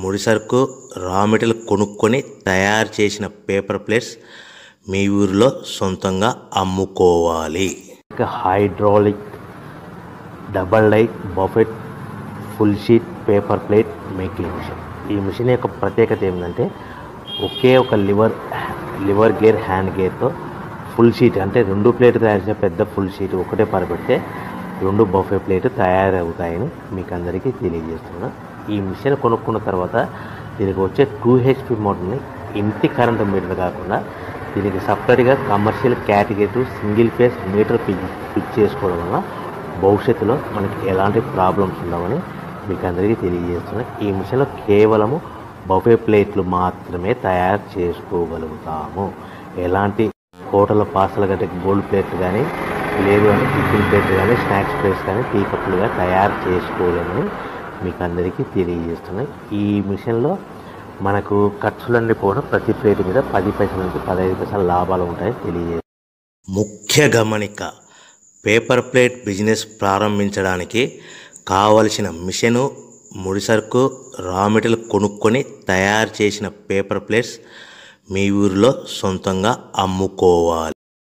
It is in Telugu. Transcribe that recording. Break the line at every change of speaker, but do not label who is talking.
ముడిసరుకు రా మెటీరియల్ కొనుక్కొని తయారు చేసిన పేపర్ ప్లేట్స్ మీ ఊరిలో సొంతంగా అమ్ముకోవాలి. Hydraulic double die buffet full sheet paper plate making machine. ఈ మిషన్ యొక్క ప్రత్యేకత ఏంటంటే ఒకే ఒక లివర్ గేర్ హ్యాండ్ గేర్తో ఫుల్ షీట్ అంటే 2 ప్లేట్ తయారు చేసిన పెద్ద ఫుల్ షీట్ ఒకటే పరబెడితే 2 బఫే ప్లేట్ తయారవుతాయని మీకు అందరికీ తెలియజేస్తున్నా. ఈ మిషన్ కొనుక్కున్న తర్వాత దీనికి వచ్చే 2 HP మోటార్ని ఇంటి కరెంటు మీటర్ కాకుండా దీనికి సపరేట్గా commercial category single phase metre fix చేసుకోవడం వల్ల భవిష్యత్తులో మనకి ఎలాంటి ప్రాబ్లమ్స్ ఉండవని మీకు అందరికీ తెలియజేస్తున్నా. ఈ మిషన్లో కేవలము బఫే ప్లేట్లు మాత్రమే తయారు చేసుకోగలుగుతాము. ఎలాంటి హోటల్ పార్సల్ కంటే గోల్డ్ ప్లేట్లు కానీ లేదు అంటే టిఫిన్ ప్లేట్లు కానీ స్నాక్స్ ప్లేట్స్ కానీ టీ కప్పులుగా తయారు చేసుకోలేమని మీకు అందరికీ తెలియజేస్తున్నాయి. ఈ మిషన్లో మనకు ఖర్చులన్నీ పోవడం ప్రతి ప్లేట్ మీద 10 పైసల నుంచి 15 పైసల లాభాలు ఉంటాయని తెలియజేస్తాయి. ముఖ్య గమనిక, పేపర్ ప్లేట్ బిజినెస్ ప్రారంభించడానికి కావలసిన మిషను, ముడిసరుకు, రా మెటీరియల్ కొనుక్కొని తయారు చేసిన పేపర్ ప్లేట్స్ మీ ఊరిలో సొంతంగా అమ్ముకోవాలి.